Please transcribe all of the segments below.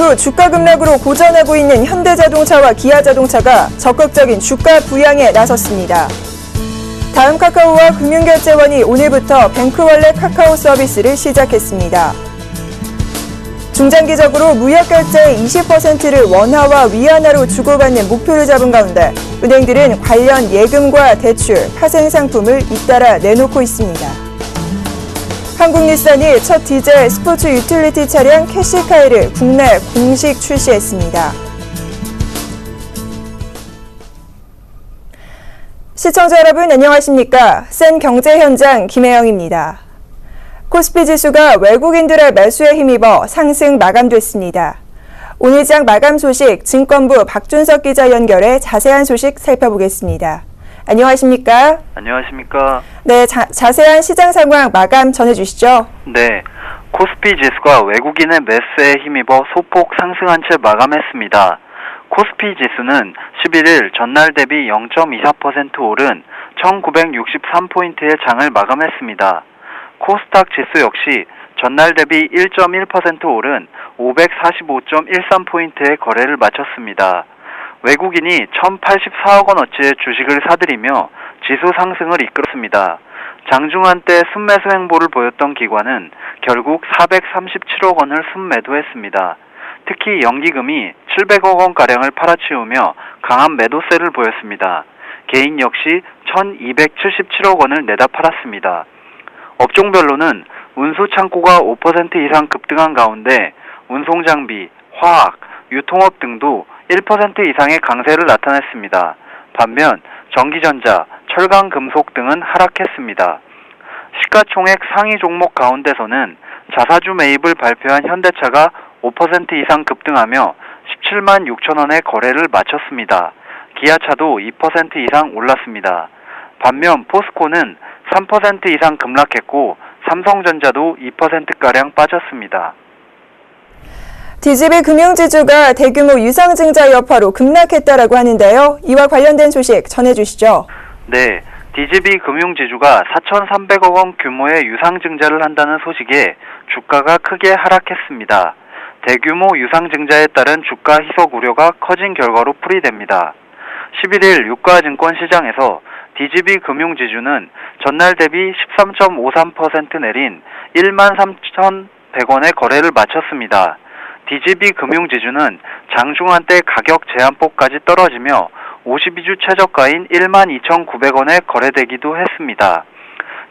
이후 주가 급락으로 고전하고 있는 현대자동차와 기아자동차가 적극적인 주가 부양에 나섰습니다. 다음카카오와 금융결제원이 오늘부터 뱅크월렛 카카오 서비스를 시작했습니다. 중장기적으로 무역결제의 20%를 원화와 위안화로 주고받는 목표를 잡은 가운데 은행들은 관련 예금과 대출, 파생상품을 잇따라 내놓고 있습니다. 한국日산이 첫 디젤 스포츠 유틸리티 차량 캐시카이를 국내 공식 출시했습니다. 시청자 여러분 안녕하십니까? 센 경제 현장 김혜영입니다. 코스피 지수가 외국인들의 매수에 힘입어 상승 마감됐습니다. 오늘 장 마감 소식 증권부 박준석 기자 연결해 자세한 소식 살펴보겠습니다. 안녕하십니까? 안녕하십니까? 네, 자세한 시장 상황 마감 전해주시죠. 네, 코스피 지수가 외국인의 매수에 힘입어 소폭 상승한 채 마감했습니다. 코스피 지수는 11일 전날 대비 0.24% 오른 1963포인트의 장을 마감했습니다. 코스닥 지수 역시 전날 대비 1.1% 오른 545.13포인트의 거래를 마쳤습니다. 외국인이 1,084억 원어치의 주식을 사들이며 지수 상승을 이끌었습니다. 장중한 때 순매수 행보를 보였던 기관은 결국 437억 원을 순매도했습니다. 특히 연기금이 700억 원가량을 팔아치우며 강한 매도세를 보였습니다. 개인 역시 1,277억 원을 내다 팔았습니다. 업종별로는 운수창고가 5% 이상 급등한 가운데 운송장비, 화학, 유통업 등도 1% 이상의 강세를 나타냈습니다. 반면 전기전자, 철강금속 등은 하락했습니다. 시가총액 상위 종목 가운데서는 자사주 매입을 발표한 현대차가 5% 이상 급등하며 17만 6천 원의 거래를 마쳤습니다. 기아차도 2% 이상 올랐습니다. 반면 포스코는 3% 이상 급락했고 삼성전자도 2%가량 빠졌습니다. DGB 금융지주가 대규모 유상증자 여파로 급락했다라고 하는데요. 이와 관련된 소식 전해주시죠. 네, DGB 금융지주가 4,300억 원 규모의 유상증자를 한다는 소식에 주가가 크게 하락했습니다. 대규모 유상증자에 따른 주가 희석 우려가 커진 결과로 풀이됩니다. 11일 유가증권 시장에서 DGB 금융지주는 전날 대비 13.53% 내린 13,100원의 거래를 마쳤습니다. DGB 금융지주는 장중한 때 가격 제한폭까지 떨어지며 52주 최저가인 12,900원에 거래되기도 했습니다.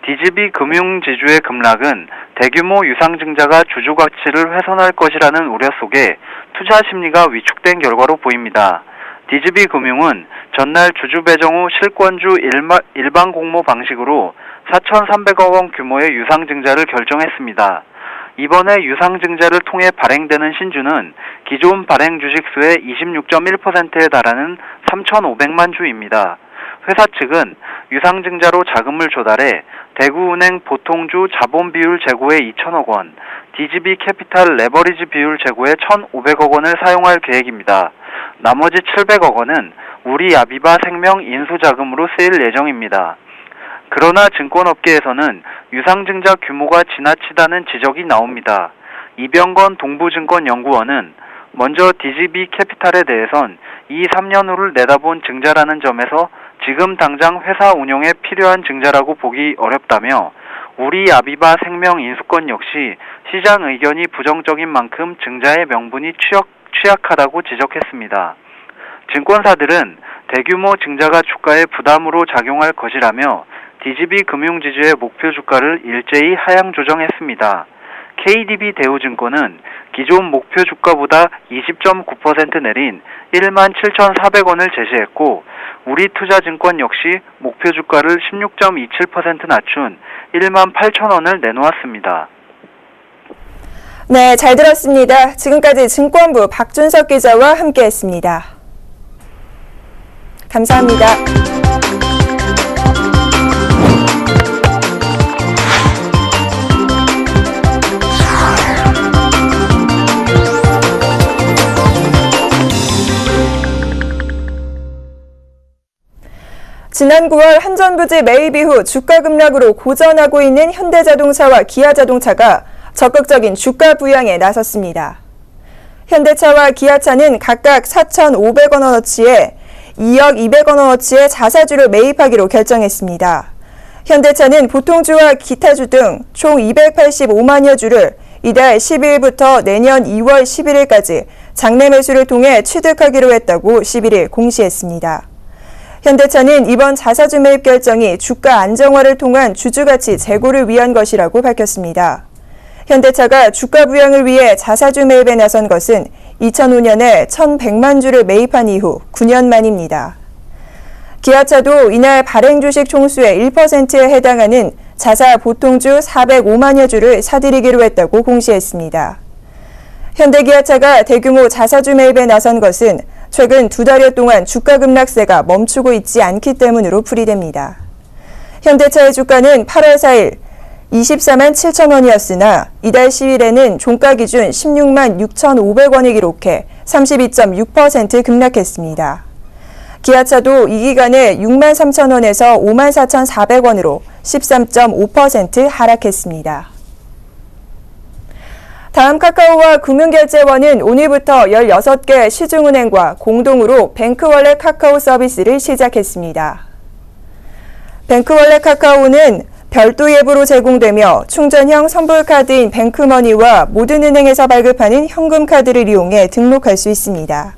DGB 금융지주의 급락은 대규모 유상증자가 주주 가치를 훼손할 것이라는 우려 속에 투자 심리가 위축된 결과로 보입니다. DGB 금융은 전날 주주 배정 후 실권주 일반 공모 방식으로 4,300억 원 규모의 유상증자를 결정했습니다. 이번에 유상증자를 통해 발행되는 신주는 기존 발행 주식수의 26.1%에 달하는 3,500만 주입니다. 회사 측은 유상증자로 자금을 조달해 대구은행 보통주 자본비율 제고에 2천억 원, DGB 캐피탈 레버리지 비율 제고에 1,500억 원을 사용할 계획입니다. 나머지 700억 원은 우리 아비바 생명 인수자금으로 쓰일 예정입니다. 그러나 증권업계에서는 유상증자 규모가 지나치다는 지적이 나옵니다. 이병건 동부증권연구원은 먼저 DGB 캐피탈에 대해선 2-3년 후를 내다본 증자라는 점에서 지금 당장 회사 운영에 필요한 증자라고 보기 어렵다며 우리 아비바 생명 인수권 역시 시장 의견이 부정적인 만큼 증자의 명분이 취약하다고 지적했습니다. 증권사들은 대규모 증자가 주가에 부담으로 작용할 것이라며 DGB 금융지주의 목표 주가를 일제히 하향 조정했습니다. KDB 대우증권은 기존 목표 주가보다 20.9% 내린 17,400원을 제시했고 우리투자증권 역시 목표 주가를 16.27% 낮춘 18,000원을 내놓았습니다. 네, 잘 들었습니다. 지금까지 증권부 박준석 기자와 함께했습니다. 감사합니다. 지난 9월 한전부지 매입 이후 주가 급락으로 고전하고 있는 현대자동차와 기아자동차가 적극적인 주가 부양에 나섰습니다. 현대차와 기아차는 각각 4,500원어치에 2억 200원어치의 자사주를 매입하기로 결정했습니다. 현대차는 보통주와 기타주 등 총 285만여 주를 이달 10일부터 내년 2월 11일까지 장내 매수를 통해 취득하기로 했다고 11일 공시했습니다. 현대차는 이번 자사주 매입 결정이 주가 안정화를 통한 주주가치 제고를 위한 것이라고 밝혔습니다. 현대차가 주가 부양을 위해 자사주 매입에 나선 것은 2005년에 1,100만 주를 매입한 이후 9년 만입니다. 기아차도 이날 발행 주식 총수의 1%에 해당하는 자사 보통주 405만여 주를 사들이기로 했다고 공시했습니다. 현대기아차가 대규모 자사주 매입에 나선 것은 최근 2달여 동안 주가 급락세가 멈추고 있지 않기 때문으로 풀이됩니다. 현대차의 주가는 8월 4일 24만 7천 원이었으나 이달 10일에는 종가 기준 16만 6,500원을 기록해 32.6% 급락했습니다. 기아차도 이 기간에 6만 3천 원에서 5만 4,400원으로 13.5% 하락했습니다. 다음 카카오와 금융결제원은 오늘부터 16개 시중은행과 공동으로 뱅크월렛 카카오 서비스를 시작했습니다. 뱅크월렛 카카오는 별도 앱으로 제공되며 충전형 선불카드인 뱅크머니와 모든 은행에서 발급하는 현금카드를 이용해 등록할 수 있습니다.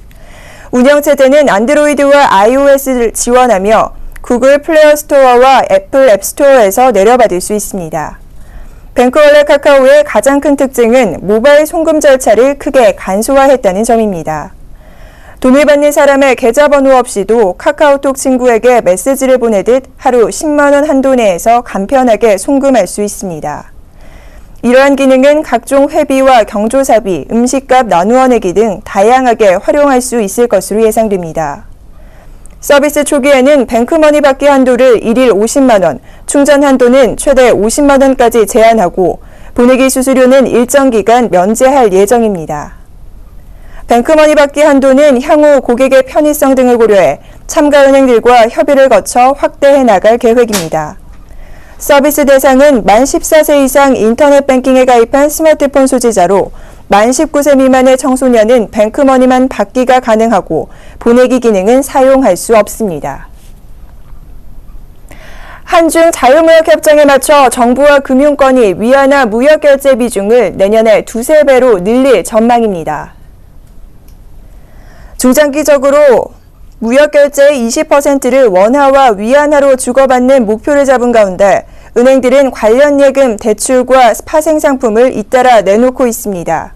운영체제는 안드로이드와 iOS를 지원하며 구글 플레이 스토어와 애플 앱스토어에서 내려받을 수 있습니다. 뱅크월렛 카카오의 가장 큰 특징은 모바일 송금 절차를 크게 간소화했다는 점입니다. 돈을 받는 사람의 계좌번호 없이도 카카오톡 친구에게 메시지를 보내듯 하루 10만 원 한도 내에서 간편하게 송금할 수 있습니다. 이러한 기능은 각종 회비와 경조사비, 음식값 나누어 내기 등 다양하게 활용할 수 있을 것으로 예상됩니다. 서비스 초기에는 뱅크머니 받기 한도를 1일 50만 원, 충전 한도는 최대 50만 원까지 제한하고 보내기 수수료는 일정 기간 면제할 예정입니다. 뱅크머니 받기 한도는 향후 고객의 편의성 등을 고려해 참가은행들과 협의를 거쳐 확대해 나갈 계획입니다. 서비스 대상은 만 14세 이상 인터넷 뱅킹에 가입한 스마트폰 소지자로 만 19세 미만의 청소년은 뱅크머니만 받기가 가능하고 보내기 기능은 사용할 수 없습니다. 한중 자유무역협정에 맞춰 정부와 금융권이 위안화 무역결제 비중을 내년에 2~3배로 늘릴 전망입니다. 중장기적으로 무역결제의 20%를 원화와 위안화로 주고받는 목표를 잡은 가운데 은행들은 관련 예금, 대출과 파생상품을 잇따라 내놓고 있습니다.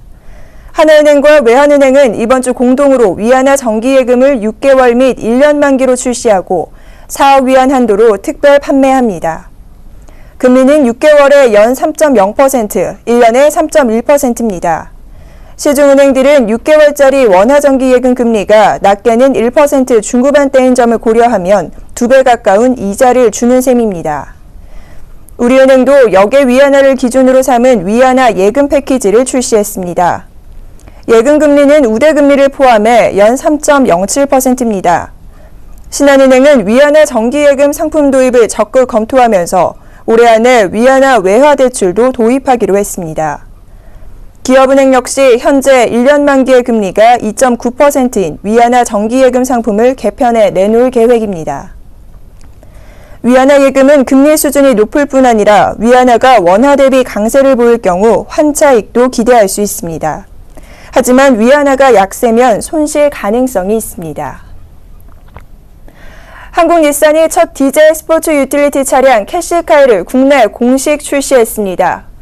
하나은행과 외환은행은 이번 주 공동으로 위안화 정기예금을 6개월 및 1년 만기로 출시하고 4억 위안 한도로 특별 판매합니다. 금리는 6개월에 연 3.0%, 1년에 3.1%입니다. 시중은행들은 6개월짜리 원화정기예금 금리가 낮게는 1% 중후반대인 점을 고려하면 2배 가까운 이자를 주는 셈입니다. 우리은행도 역의 위안화를 기준으로 삼은 위안화 예금 패키지를 출시했습니다. 예금 금리는 우대금리를 포함해 연 3.07%입니다. 신한은행은 위안화 정기예금 상품 도입을 적극 검토하면서 올해 안에 위안화 외화대출도 도입하기로 했습니다. 기업은행 역시 현재 1년 만기의 금리가 2.9%인 위안화 정기예금 상품을 개편해 내놓을 계획입니다. 위안화 예금은 금리 수준이 높을 뿐 아니라 위안화가 원화 대비 강세를 보일 경우 환차익도 기대할 수 있습니다. 하지만 위안화가 약세면 손실 가능성이 있습니다. 한국닛산이 첫 디젤 스포츠 유틸리티 차량 캐시카이를 국내 공식 출시했습니다.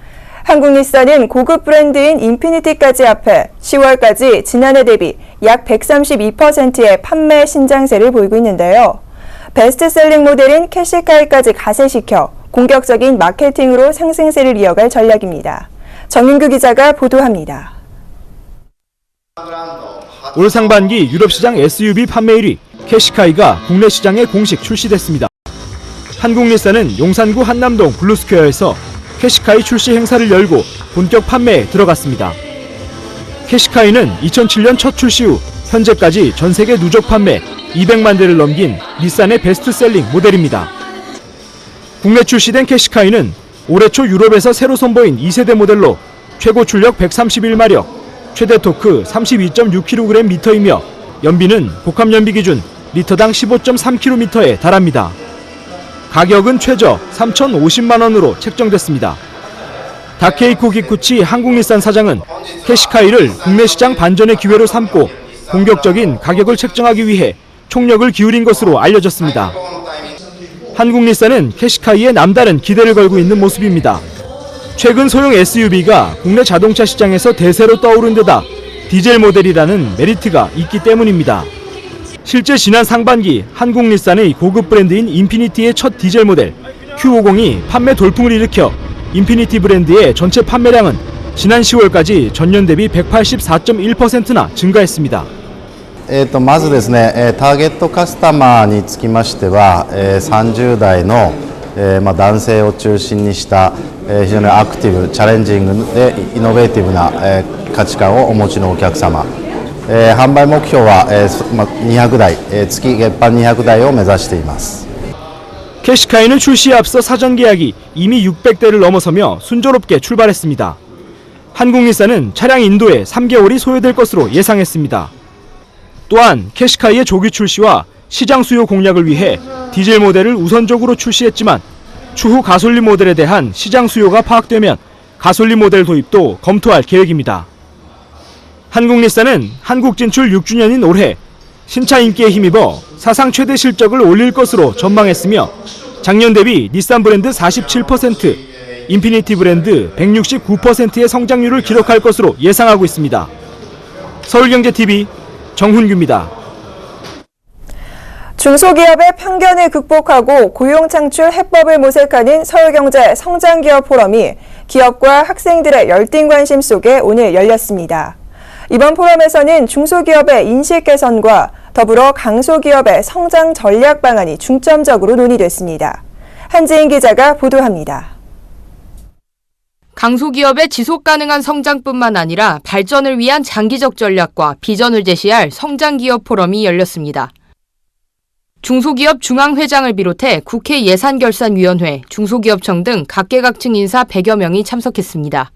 한국닛산은 고급 브랜드인 인피니티까지 합해 10월까지 지난해 대비 약 132%의 판매 신장세를 보이고 있는데요. 베스트셀링 모델인 캐시카이까지 가세시켜 공격적인 마케팅으로 상승세를 이어갈 전략입니다. 정인규 기자가 보도합니다. 올 상반기 유럽 시장 SUV 판매 1위 캐시카이가 국내 시장에 공식 출시됐습니다. 한국닛산은 용산구 한남동 블루스퀘어에서 캐시카이 출시 행사를 열고 본격 판매에 들어갔습니다. 캐시카이는 2007년 첫 출시 후 현재까지 전 세계 누적 판매 200만 대를 넘긴 닛산의 베스트셀링 모델입니다. 국내 출시된 캐시카이는 올해 초 유럽에서 새로 선보인 2세대 모델로 최고 출력 131마력, 최대 토크 32.6kgm이며 연비는 복합 연비 기준 리터당 15.3km에 달합니다. 가격은 최저 3,050만 원으로 책정됐습니다. 다케이코 기쿠치 한국일산 사장은 캐시카이를 국내 시장 반전의 기회로 삼고 공격적인 가격을 책정하기 위해 총력을 기울인 것으로 알려졌습니다. 한국일산은 캐시카이에 남다른 기대를 걸고 있는 모습입니다. 최근 소형 SUV가 국내 자동차 시장에서 대세로 떠오른 데다 디젤 모델이라는 메리트가 있기 때문입니다. 실제 지난 상반기 한국일산의 고급 브랜드인 인피니티의 첫 디젤 모델 Q50이 판매 돌풍을 일으켜 인피니티 브랜드의 전체 판매량은 지난 10월까지 전년 대비 184.1%나 증가했습니다. まずですね、ターゲットカスタマーにつきましては、30代の、男性を中心にした、非常にアクティブ、チャレンジングでイノベーティブな、価値観をお持ちのお客様、販売目標は、200台、月月販200台を目指しています。 캐시카이는 출시에 앞서 사전 계약이 이미 600대를 넘어서며 순조롭게 출발했습니다. 한국일산은 차량 인도에 3개월이 소요될 것으로 예상했습니다. 또한 캐시카이의 조기 출시와 시장 수요 공략을 위해 디젤 모델을 우선적으로 출시했지만 추후 가솔린 모델에 대한 시장 수요가 파악되면 가솔린 모델 도입도 검토할 계획입니다. 한국일산은 한국 진출 6주년인 올해 신차 인기에 힘입어 사상 최대 실적을 올릴 것으로 전망했으며 작년 대비 닛산 브랜드 47%, 인피니티 브랜드 169%의 성장률을 기록할 것으로 예상하고 있습니다. 서울경제TV 정훈규입니다. 중소기업의 편견을 극복하고 고용 창출 해법을 모색하는 서울경제 성장기업 포럼이 기업과 학생들의 열띤 관심 속에 오늘 열렸습니다. 이번 포럼에서는 중소기업의 인식 개선과 더불어 강소기업의 성장 전략 방안이 중점적으로 논의됐습니다. 한지인 기자가 보도합니다. 강소기업의 지속 가능한 성장뿐만 아니라 발전을 위한 장기적 전략과 비전을 제시할 성장기업 포럼이 열렸습니다. 중소기업 중앙회장을 비롯해 국회 예산결산위원회, 중소기업청 등 각계각층 인사 100여 명이 참석했습니다.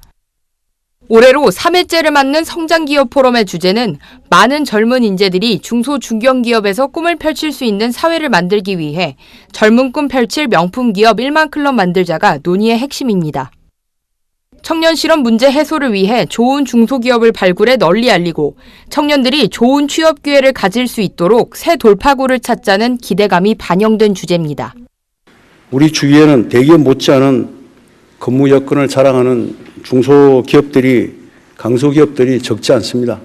올해로 3회째를 맞는 성장기업 포럼의 주제는 많은 젊은 인재들이 중소 중견기업에서 꿈을 펼칠 수 있는 사회를 만들기 위해 젊은 꿈 펼칠 명품 기업 1만 클럽 만들자가 논의의 핵심입니다. 청년 실업 문제 해소를 위해 좋은 중소기업을 발굴해 널리 알리고 청년들이 좋은 취업 기회를 가질 수 있도록 새 돌파구를 찾자는 기대감이 반영된 주제입니다. 우리 주위에는 대기업 못지않은 근무 여건을 자랑하는 중소기업들이, 강소기업들이 적지 않습니다.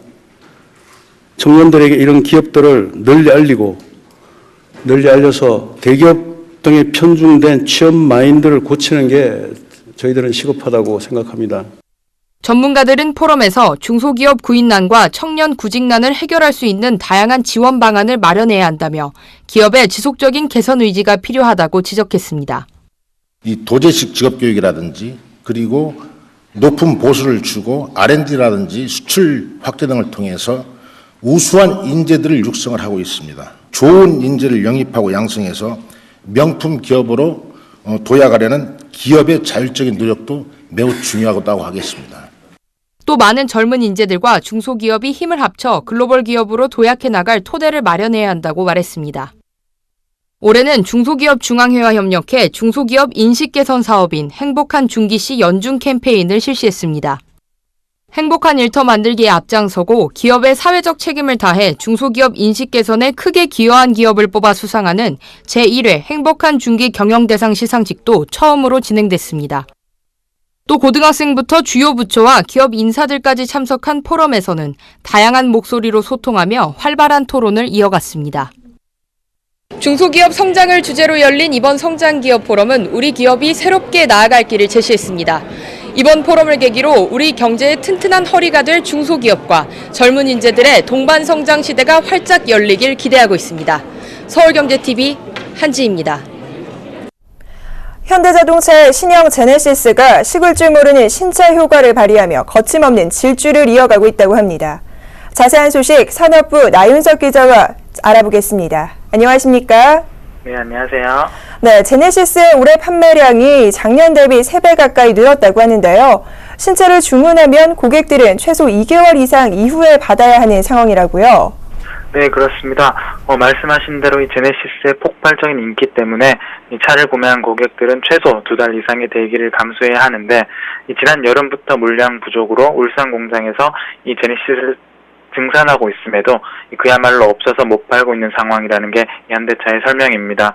청년들에게 이런 기업들을 널리 알려서 대기업 등에 편중된 취업 마인드를 고치는 게 저희들은 시급하다고 생각합니다. 전문가들은 포럼에서 중소기업 구인난과 청년 구직난을 해결할 수 있는 다양한 지원 방안을 마련해야 한다며 기업의 지속적인 개선 의지가 필요하다고 지적했습니다. 이 도제식 직업교육이라든지 그리고 높은 보수를 주고 R&D라든지 수출 확대 등을 통해서 우수한 인재들을 육성을 하고 있습니다. 좋은 인재를 영입하고 양성해서 명품 기업으로 도약하려는 기업의 자율적인 노력도 매우 중요하다고 하겠습니다. 또 많은 젊은 인재들과 중소기업이 힘을 합쳐 글로벌 기업으로 도약해 나갈 토대를 마련해야 한다고 말했습니다. 올해는 중소기업 중앙회와 협력해 중소기업 인식 개선 사업인 행복한 중기시 연중 캠페인을 실시했습니다. 행복한 일터 만들기에 앞장서고 기업의 사회적 책임을 다해 중소기업 인식 개선에 크게 기여한 기업을 뽑아 수상하는 제1회 행복한 중기 경영대상 시상식도 처음으로 진행됐습니다. 또 고등학생부터 주요 부처와 기업 인사들까지 참석한 포럼에서는 다양한 목소리로 소통하며 활발한 토론을 이어갔습니다. 중소기업 성장을 주제로 열린 이번 성장기업 포럼은 우리 기업이 새롭게 나아갈 길을 제시했습니다. 이번 포럼을 계기로 우리 경제의 튼튼한 허리가 될 중소기업과 젊은 인재들의 동반 성장 시대가 활짝 열리길 기대하고 있습니다. 서울경제TV 한지입니다. 현대자동차의 신형 제네시스가 식을 줄 모르는 신차 효과를 발휘하며 거침없는 질주를 이어가고 있다고 합니다. 자세한 소식 산업부 나윤석 기자와 알아보겠습니다. 안녕하십니까? 네, 안녕하세요. 네, 제네시스의 올해 판매량이 작년 대비 3배 가까이 늘었다고 하는데요. 신차를 주문하면 고객들은 최소 2개월 이상 이후에 받아야 하는 상황이라고요. 네, 그렇습니다. 말씀하신 대로 이 제네시스의 폭발적인 인기 때문에 이 차를 구매한 고객들은 최소 2달 이상의 대기를 감수해야 하는데, 지난 여름부터 물량 부족으로 울산 공장에서 이 제네시스를 증산하고 있음에도 그야말로 없어서 못 팔고 있는 상황이라는 게 현대차의 설명입니다.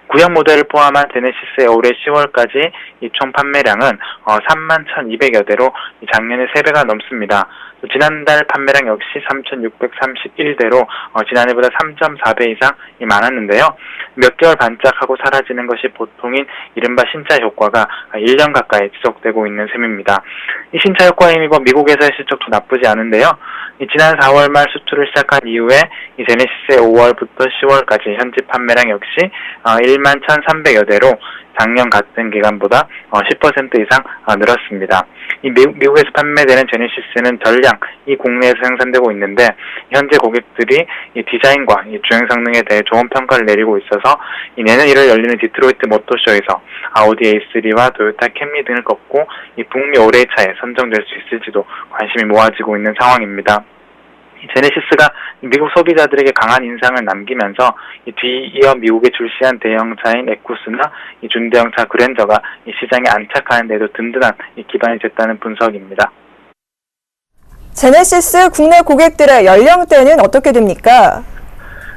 구형 모델을 포함한 제네시스의 올해 10월까지 이 총 판매량은 31,200여 대로 작년의 3배가 넘습니다. 지난달 판매량 역시 3,631대로 지난해보다 3.4배 이상 많았는데요. 몇 개월 반짝하고 사라지는 것이 보통인 이른바 신차 효과가 1년 가까이 지속되고 있는 셈입니다. 이 신차 효과에 힘입어 미국에서의 실적도 나쁘지 않은데요. 지난 4월 말 수출을 시작한 이후에 이 제네시스의 5월부터 10월까지 현지 판매량 역시 11,300여 대로 작년 같은 기간보다 10% 이상 늘었습니다. 이 미국에서 판매되는 제네시스는 전량이 국내에서 생산되고 있는데, 현재 고객들이 이 디자인과 이 주행 성능에 대해 좋은 평가를 내리고 있어서 내년 1월 열리는 디트로이트 모터쇼에서 아우디 A3와 토요타 캠리 등을 꺾고 이 북미 올해의 차에 선정될 수 있을지도 관심이 모아지고 있는 상황입니다. 제네시스가 미국 소비자들에게 강한 인상을 남기면서 뒤이어 미국에 출시한 대형차인 에쿠스나 준대형차 그랜저가 시장에 안착하는 데도 든든한 기반이 됐다는 분석입니다. 제네시스 국내 고객들의 연령대는 어떻게 됩니까?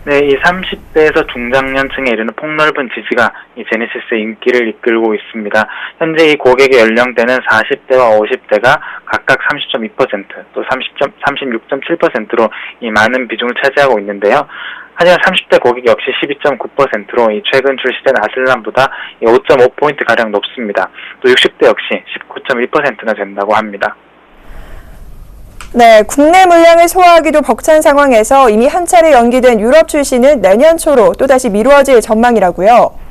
네, 이 30대에서 중장년층에 이르는 폭넓은 지지가 이 제네시스의 인기를 이끌고 있습니다. 현재 이 고객의 연령대는 40대와 50대가 각각 30.2%, 또 36.7%로 이 많은 비중을 차지하고 있는데요. 하지만 30대 고객 역시 12.9%로 이 최근 출시된 아슬란보다 5.5포인트 가량 높습니다. 또 60대 역시 19.1%나 된다고 합니다. 네, 국내 물량을 소화하기도 벅찬 상황에서 이미 한 차례 연기된 유럽 출시는 내년 초로 또다시 미루어질 전망이라고요.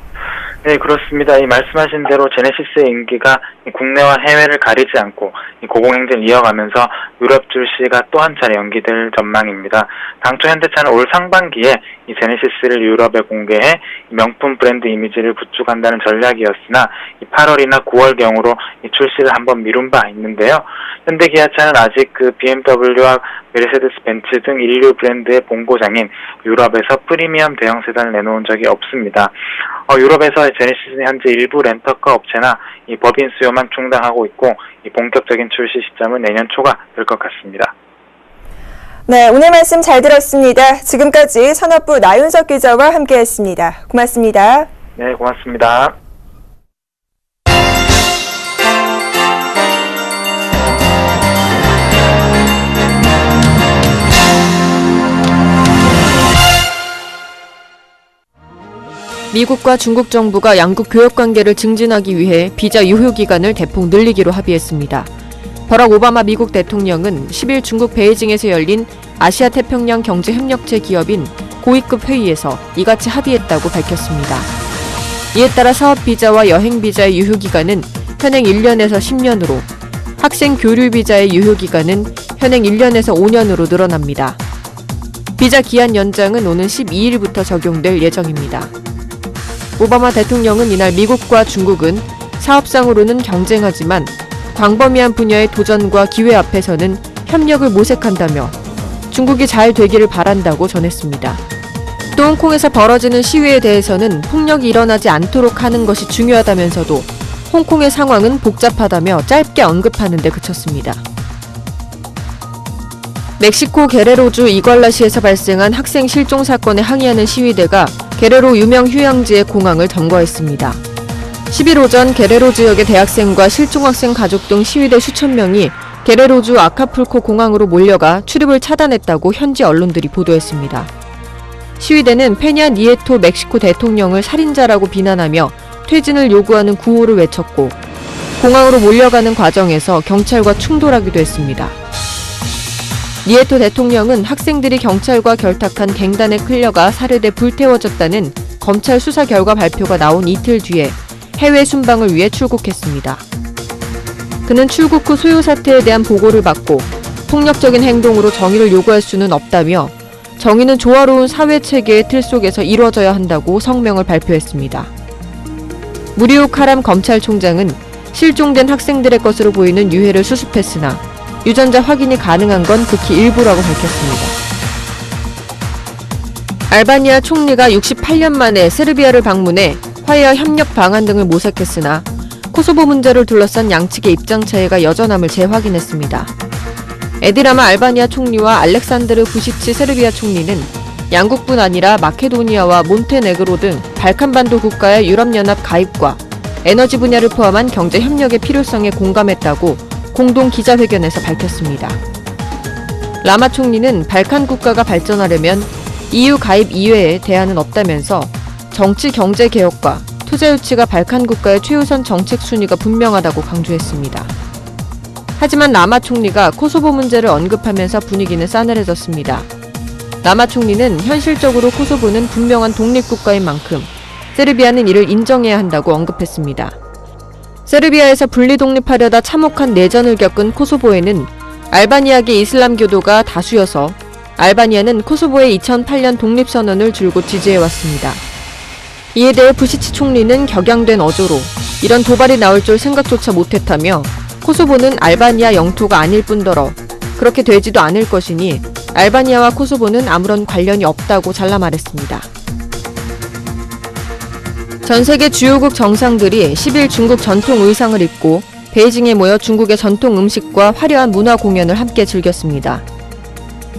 네, 그렇습니다. 이 말씀하신 대로 제네시스의 인기가 국내와 해외를 가리지 않고 고공행진을 이어가면서 유럽 출시가 또 한 차례 연기될 전망입니다. 당초 현대차는 올 상반기에 이 제네시스를 유럽에 공개해 명품 브랜드 이미지를 구축한다는 전략이었으나 8월이나 9월경으로 출시를 한번 미룬 바 있는데요. 현대기아차는 아직 그 BMW와 메르세데스 벤츠 등 인류 브랜드의 본고장인 유럽에서 프리미엄 대형 세단을 내놓은 적이 없습니다. 유럽에서 제네시스는 현재 일부 렌터카 업체나 이 법인 수요만 충당하고 있고, 이 본격적인 출시 시점은 내년 초가 될 것 같습니다. 네, 오늘 말씀 잘 들었습니다. 지금까지 산업부 나윤석 기자와 함께했습니다. 고맙습니다. 네, 고맙습니다. 미국과 중국 정부가 양국 교역 관계를 증진하기 위해 비자 유효 기간을 대폭 늘리기로 합의했습니다. 버락 오바마 미국 대통령은 10일 중국 베이징에서 열린 아시아 태평양 경제협력체 기업인 고위급 회의에서 이같이 합의했다고 밝혔습니다. 이에 따라 사업 비자와 여행 비자의 유효 기간은 현행 1년에서 10년으로, 학생 교류 비자의 유효 기간은 현행 1년에서 5년으로 늘어납니다. 비자 기한 연장은 오는 12일부터 적용될 예정입니다. 오바마 대통령은 이날 미국과 중국은 사업상으로는 경쟁하지만 광범위한 분야의 도전과 기회 앞에서는 협력을 모색한다며 중국이 잘 되기를 바란다고 전했습니다. 또 홍콩에서 벌어지는 시위에 대해서는 폭력이 일어나지 않도록 하는 것이 중요하다면서도 홍콩의 상황은 복잡하다며 짧게 언급하는 데 그쳤습니다. 멕시코 게레로주 이괄라시에서 발생한 학생 실종 사건에 항의하는 시위대가 게레로 유명 휴양지의 공항을 점거했습니다. 10일 오전 게레로 지역의 대학생과 실종 학생 가족 등 시위대 수천 명이 게레로주 아카풀코 공항으로 몰려가 출입을 차단했다고 현지 언론들이 보도했습니다. 시위대는 페냐 니에토 멕시코 대통령을 살인자라고 비난하며 퇴진을 요구하는 구호를 외쳤고, 공항으로 몰려가는 과정에서 경찰과 충돌하기도 했습니다. 니에토 대통령은 학생들이 경찰과 결탁한 갱단에 끌려가 살해돼 불태워졌다는 검찰 수사 결과 발표가 나온 이틀 뒤에 해외 순방을 위해 출국했습니다. 그는 출국 후 소요 사태에 대한 보고를 받고 폭력적인 행동으로 정의를 요구할 수는 없다며 정의는 조화로운 사회체계의 틀 속에서 이루어져야 한다고 성명을 발표했습니다. 무리욱 카람 검찰총장은 실종된 학생들의 것으로 보이는 유해를 수습했으나 유전자 확인이 가능한 건 극히 일부라고 밝혔습니다. 알바니아 총리가 68년 만에 세르비아를 방문해 화해와 협력 방안 등을 모색했으나 코소보 문제를 둘러싼 양측의 입장 차이가 여전함을 재확인했습니다. 에디라마 알바니아 총리와 알렉산드르 부시치 세르비아 총리는 양국뿐 아니라 마케도니아와 몬테네그로 등 발칸반도 국가의 유럽연합 가입과 에너지 분야를 포함한 경제 협력의 필요성에 공감했다고 공동 기자회견에서 밝혔습니다. 라마 총리는 발칸 국가가 발전하려면 EU 가입 이외에 대안은 없다면서 정치 경제 개혁과 투자 유치가 발칸 국가의 최우선 정책 순위가 분명하다고 강조했습니다. 하지만 라마 총리가 코소보 문제를 언급하면서 분위기는 싸늘해졌습니다. 라마 총리는 현실적으로 코소보는 분명한 독립국가인 만큼 세르비아는 이를 인정해야 한다고 언급했습니다. 세르비아에서 분리 독립하려다 참혹한 내전을 겪은 코소보에는 알바니아계 이슬람교도가 다수여서 알바니아는 코소보의 2008년 독립선언을 줄곧 지지해왔습니다. 이에 대해 부시치 총리는 격양된 어조로 이런 도발이 나올 줄 생각조차 못했다며 코소보는 알바니아 영토가 아닐 뿐더러 그렇게 되지도 않을 것이니 알바니아와 코소보는 아무런 관련이 없다고 잘라 말했습니다. 전 세계 주요국 정상들이 10일 중국 전통 의상을 입고 베이징에 모여 중국의 전통 음식과 화려한 문화 공연을 함께 즐겼습니다.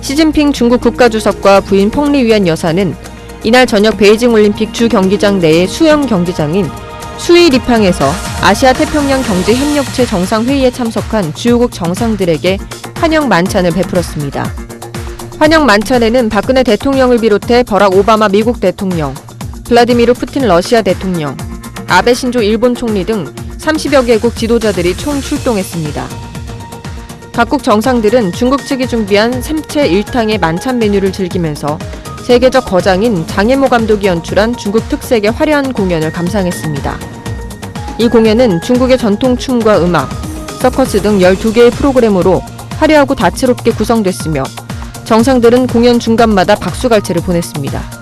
시진핑 중국 국가주석과 부인 펑리위안 여사는 이날 저녁 베이징 올림픽 주 경기장 내의 수영 경기장인 수이리팡에서 아시아 태평양 경제협력체 정상회의에 참석한 주요국 정상들에게 환영 만찬을 베풀었습니다. 환영 만찬에는 박근혜 대통령을 비롯해 버락 오바마 미국 대통령, 블라디미르 푸틴 러시아 대통령, 아베 신조 일본 총리 등 30여 개국 지도자들이 총 출동했습니다. 각국 정상들은 중국 측이 준비한 생채 일탕의 만찬 메뉴를 즐기면서 세계적 거장인 장혜모 감독이 연출한 중국 특색의 화려한 공연을 감상했습니다. 이 공연은 중국의 전통 춤과 음악, 서커스 등 12개의 프로그램으로 화려하고 다채롭게 구성됐으며 정상들은 공연 중간마다 박수갈채를 보냈습니다.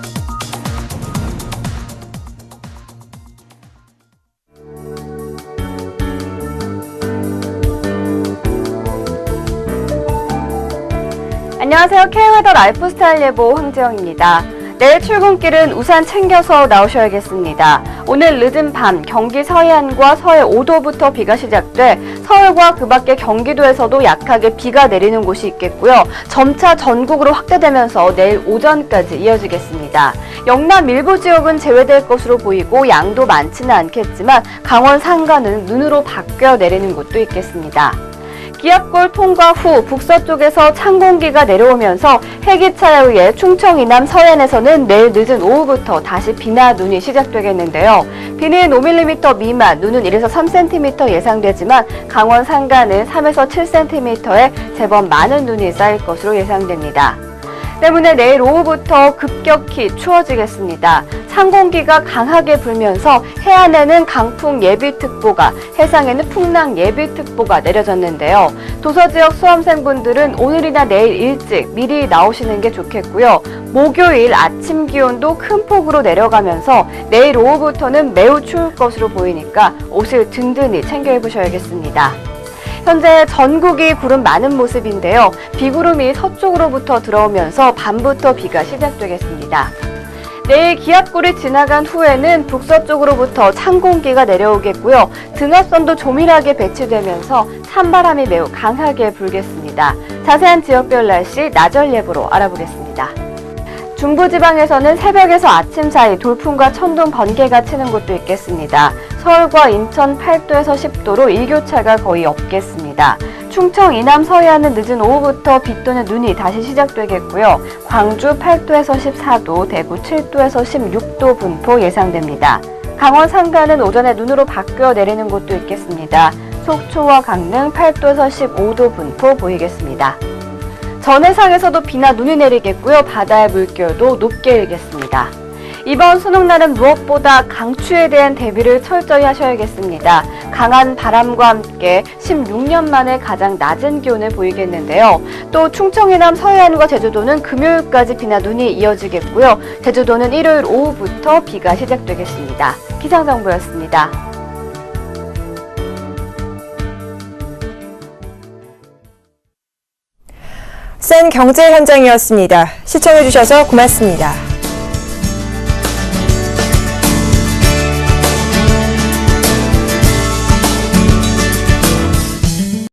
안녕하세요. K웨더 라이프스타일 예보 황재영입니다. 내일 출근길은 우산 챙겨서 나오셔야겠습니다. 오늘 늦은 밤 경기 서해안과 서해 5도부터 비가 시작돼 서울과 그 밖의 경기도에서도 약하게 비가 내리는 곳이 있겠고요. 점차 전국으로 확대되면서 내일 오전까지 이어지겠습니다. 영남 일부 지역은 제외될 것으로 보이고 양도 많지는 않겠지만 강원 산간은 눈으로 바뀌어 내리는 곳도 있겠습니다. 기압골 통과 후 북서쪽에서 찬 공기가 내려오면서 해기차에 의해 충청 이남 서해안에서는 내일 늦은 오후부터 다시 비나 눈이 시작되겠는데요. 비는 5mm 미만, 눈은 1에서 3cm 예상되지만 강원 산간은 3에서 7cm의 제법 많은 눈이 쌓일 것으로 예상됩니다. 때문에 내일 오후부터 급격히 추워지겠습니다. 찬 공기가 강하게 불면서 해안에는 강풍 예비특보가, 해상에는 풍랑 예비특보가 내려졌는데요. 도서지역 수험생분들은 오늘이나 내일 일찍 미리 나오시는 게 좋겠고요. 목요일 아침 기온도 큰 폭으로 내려가면서 내일 오후부터는 매우 추울 것으로 보이니까 옷을 든든히 챙겨 입으셔야겠습니다. 현재 전국이 구름 많은 모습인데요. 비구름이 서쪽으로부터 들어오면서 밤부터 비가 시작되겠습니다. 내일 기압골이 지나간 후에는 북서쪽으로부터 찬 공기가 내려오겠고요. 등압선도 조밀하게 배치되면서 찬바람이 매우 강하게 불겠습니다. 자세한 지역별 날씨 나절 예보로 알아보겠습니다. 중부지방에서는 새벽에서 아침 사이 돌풍과 천둥, 번개가 치는 곳도 있겠습니다. 서울과 인천 8도에서 10도로 일교차가 거의 없겠습니다. 충청 이남 서해안은 늦은 오후부터 비 또는 눈이 다시 시작되겠고요. 광주 8도에서 14도, 대구 7도에서 16도 분포 예상됩니다. 강원 산간은 오전에 눈으로 바뀌어 내리는 곳도 있겠습니다. 속초와 강릉 8도에서 15도 분포 보이겠습니다. 전해상에서도 비나 눈이 내리겠고요. 바다의 물결도 높게 일겠습니다. 이번 수능날은 무엇보다 강추에 대한 대비를 철저히 하셔야겠습니다. 강한 바람과 함께 16년 만에 가장 낮은 기온을 보이겠는데요. 또 충청 해남 서해안과 제주도는 금요일까지 비나 눈이 이어지겠고요. 제주도는 일요일 오후부터 비가 시작되겠습니다. 기상정보였습니다. 센 경제 현장이었습니다. 시청해주셔서 고맙습니다.